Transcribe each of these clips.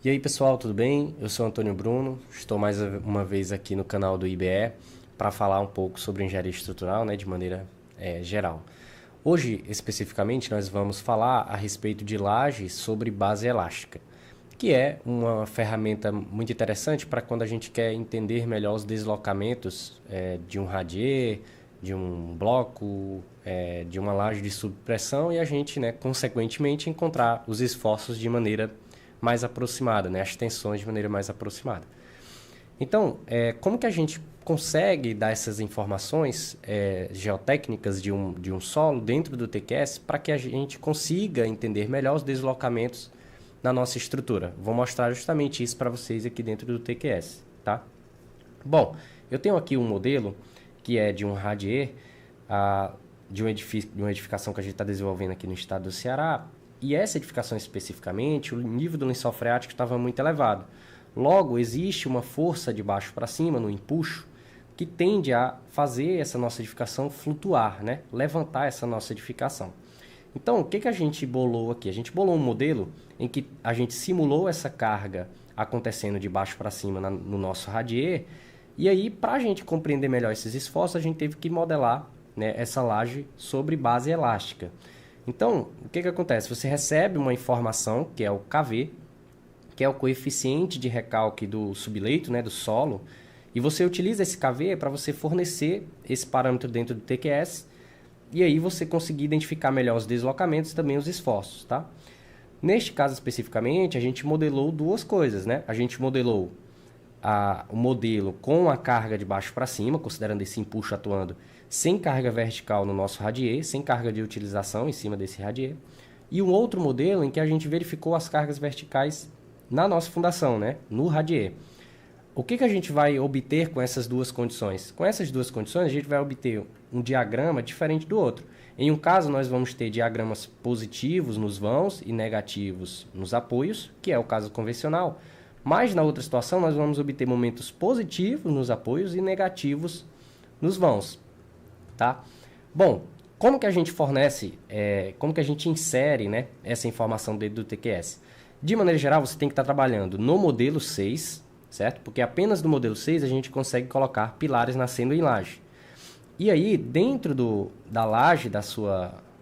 E aí pessoal, tudo bem? Eu sou Antônio Bruno, estou mais uma vez aqui no canal do IBE para falar um pouco sobre engenharia estrutural, né, de maneira geral. Hoje, especificamente, nós vamos falar a respeito de laje sobre base elástica, que é uma ferramenta muito interessante para quando a gente quer entender melhor os deslocamentos de um radier, de um bloco, de uma laje de subpressão e a gente, né, consequentemente, encontrar os esforços de maneira mais aproximada, né? As tensões de maneira mais aproximada. Então, como que a gente consegue dar essas informações geotécnicas de um solo dentro do TQS para que a gente consiga entender melhor os deslocamentos na nossa estrutura? Vou mostrar justamente isso para vocês aqui dentro do TQS, tá? Bom, eu tenho aqui um modelo que é de um radier, de uma edificação que a gente está desenvolvendo aqui no estado do Ceará. E essa edificação especificamente, o nível do lençol freático estava muito elevado. Logo, existe uma força de baixo para cima, no empuxo, que tende a fazer essa nossa edificação flutuar, né? Levantar essa nossa edificação. Então, o que a gente bolou aqui? A gente bolou um modelo em que a gente simulou essa carga acontecendo de baixo para cima no nosso radier. E aí, para a gente compreender melhor esses esforços, a gente teve que modelar, né, essa laje sobre base elástica. Então, o que acontece? Você recebe uma informação, que é o KV, que é o coeficiente de recalque do subleito, né, do solo, e você utiliza esse KV para você fornecer esse parâmetro dentro do TQS, e aí você conseguir identificar melhor os deslocamentos e também os esforços, tá? Neste caso especificamente, a gente modelou duas coisas, né? A gente modelou o modelo com a carga de baixo para cima, considerando esse empuxo atuando sem carga vertical no nosso radier, sem carga de utilização em cima desse radier. E um outro modelo em que a gente verificou as cargas verticais na nossa fundação, né? No radier. O que a gente vai obter com essas duas condições? Com essas duas condições, a gente vai obter um diagrama diferente do outro. Em um caso, nós vamos ter diagramas positivos nos vãos e negativos nos apoios, que é o caso convencional. Mas na outra situação, nós vamos obter momentos positivos nos apoios e negativos nos vãos. Tá? Bom, como que a gente fornece, como que a gente insere, né, essa informação dentro do TQS? De maneira geral, você tem que estar trabalhando no modelo 6, certo? Porque apenas no modelo 6 a gente consegue colocar pilares nascendo em laje. E aí, dentro da laje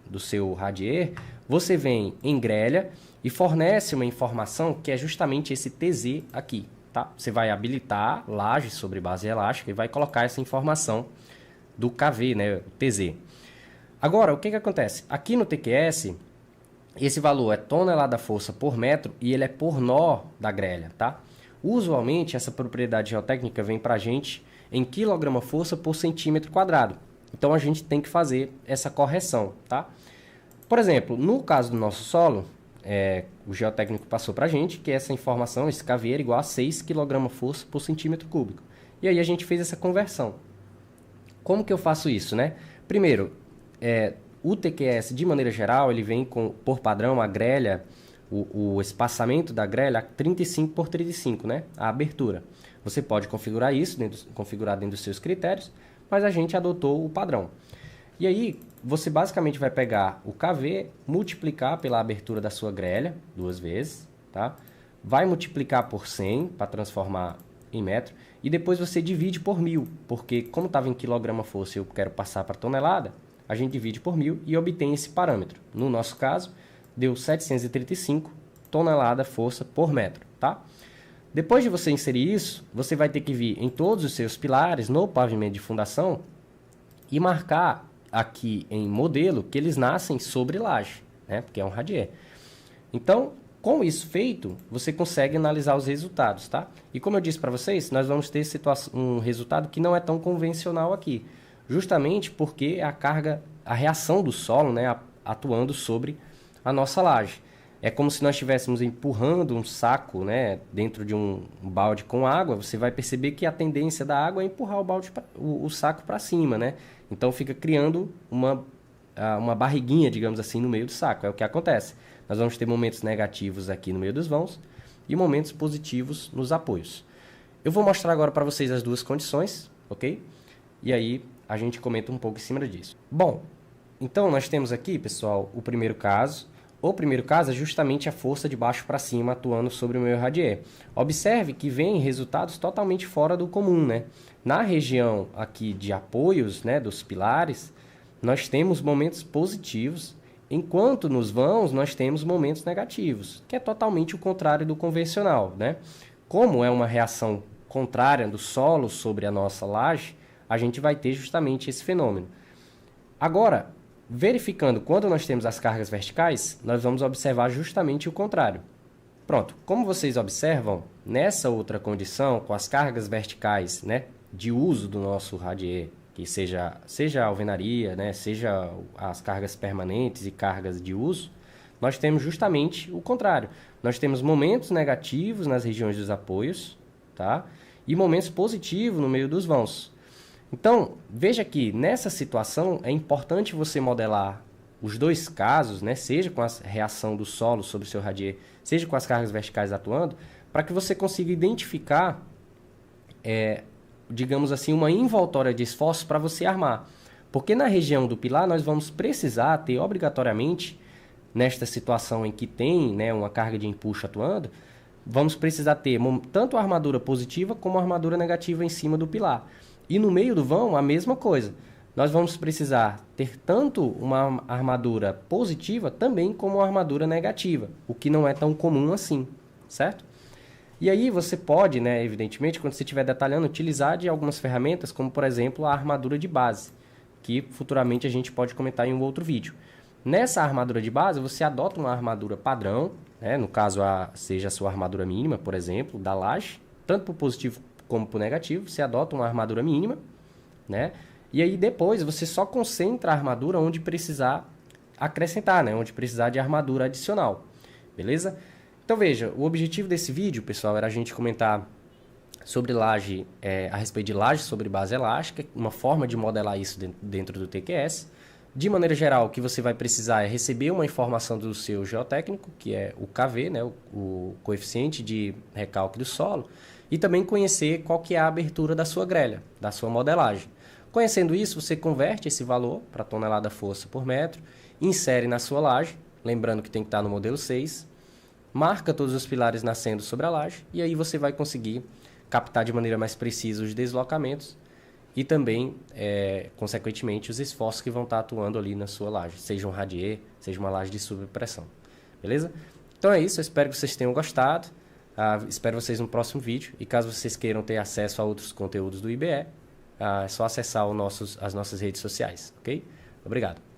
do seu radier, você vem em grelha e fornece uma informação que é justamente esse TZ aqui, tá? Você vai habilitar laje sobre base elástica e vai colocar essa informação do KV, né, TZ. Agora, o que acontece? Aqui no TQS, esse valor é tonelada-força por metro e ele é por nó da grelha, tá? Usualmente, essa propriedade geotécnica vem para a gente em quilograma-força por centímetro quadrado. Então, a gente tem que fazer essa correção, tá? Por exemplo, no caso do nosso solo, o geotécnico passou para a gente que essa informação, esse KV, era igual a 6 kgf por centímetro cúbico. E aí a gente fez essa conversão. Como que eu faço isso, né? Primeiro, o TQS, de maneira geral, ele vem por padrão, a grelha, o espaçamento da grelha 35 por 35, né? A abertura. Você pode configurar isso, configurar dentro dos seus critérios, mas a gente adotou o padrão. E aí, você basicamente vai pegar o KV, multiplicar pela abertura da sua grelha, 2 vezes, tá? Vai multiplicar por 100 para transformar em metro, e depois você divide por 1000, porque como estava em quilograma-força e eu quero passar para tonelada, a gente divide por 1000 e obtém esse parâmetro. No nosso caso, deu 735 tonelada-força por metro, tá? Depois de você inserir isso, você vai ter que vir em todos os seus pilares, no pavimento de fundação, e marcar aqui em modelo que eles nascem sobre laje, né? Porque é um radier. Então, com isso feito, você consegue analisar os resultados, tá? E como eu disse para vocês, nós vamos ter um resultado que não é tão convencional aqui, justamente porque a reação do solo, né, atuando sobre a nonossa laje. É como se nós estivéssemos empurrando um saco, né, dentro de um balde com água. Você vai perceber que a tendência da água é empurrar o saco para cima, né? Então fica criando uma barriguinha, digamos assim, no meio do saco. É o que acontece. Nós vamos ter momentos negativos aqui no meio dos vãos e momentos positivos nos apoios. Eu vou mostrar agora para vocês as duas condições, ok? E aí a gente comenta um pouco em cima disso. Bom, então nós temos aqui, pessoal, o primeiro caso, O primeiro caso é justamente a força de baixo para cima atuando sobre o meu radier. Observe que vem resultados totalmente fora do comum, né? Na região aqui de apoios, né, dos pilares, nós temos momentos positivos, enquanto nos vãos nós temos momentos negativos, que é totalmente o contrário do convencional, né? Como é uma reação contrária do solo sobre a nossa laje, a gente vai ter justamente esse fenômeno. Agora, verificando quando nós temos as cargas verticais, nós vamos observar justamente o contrário. Pronto, como vocês observam, nessa outra condição, com as cargas verticais, né, de uso do nosso radier, que seja a alvenaria, né, seja as cargas permanentes e cargas de uso, nós temos justamente o contrário. Nós temos momentos negativos nas regiões dos apoios, tá? E momentos positivos no meio dos vãos. Então, veja que nessa situação é importante você modelar os dois casos, né? Seja com a reação do solo sobre o seu radier, seja com as cargas verticais atuando, para que você consiga identificar, digamos assim, uma envoltória de esforço para você armar. Porque na região do pilar nós vamos precisar ter obrigatoriamente, nesta situação em que tem, né, uma carga de empuxo atuando, vamos precisar ter tanto a armadura positiva como a armadura negativa em cima do pilar. E no meio do vão, a mesma coisa. Nós vamos precisar ter tanto uma armadura positiva também como uma armadura negativa, o que não é tão comum assim, certo? E aí você pode, né, evidentemente, quando você estiver detalhando, utilizar de algumas ferramentas, como por exemplo a armadura de base, que futuramente a gente pode comentar em um outro vídeo. Nessa armadura de base, você adota uma armadura padrão, né, no caso seja a sua armadura mínima, por exemplo, da laje, tanto para o positivo como para o negativo, você adota uma armadura mínima, né? E aí depois você só concentra a armadura onde precisar acrescentar, né? Onde precisar de armadura adicional, beleza? Então veja, o objetivo desse vídeo, pessoal, era a gente comentar sobre laje, a respeito de laje sobre base elástica, uma forma de modelar isso dentro do TQS. De maneira geral, o que você vai precisar é receber uma informação do seu geotécnico, que é o KV, né? O coeficiente de recalque do solo, e também conhecer qual que é a abertura da sua grelha, da sua modelagem. Conhecendo isso, você converte esse valor para tonelada força por metro, insere na sua laje, lembrando que tem que estar no modelo 6, marca todos os pilares nascendo sobre a laje, e aí você vai conseguir captar de maneira mais precisa os deslocamentos e também, consequentemente, os esforços que vão estar atuando ali na sua laje, seja um radier, seja uma laje de subpressão. Beleza? Então é isso, eu espero que vocês tenham gostado. Espero vocês no próximo vídeo. E caso vocês queiram ter acesso a outros conteúdos do IBE, é só acessar as nossas redes sociais, ok? Obrigado.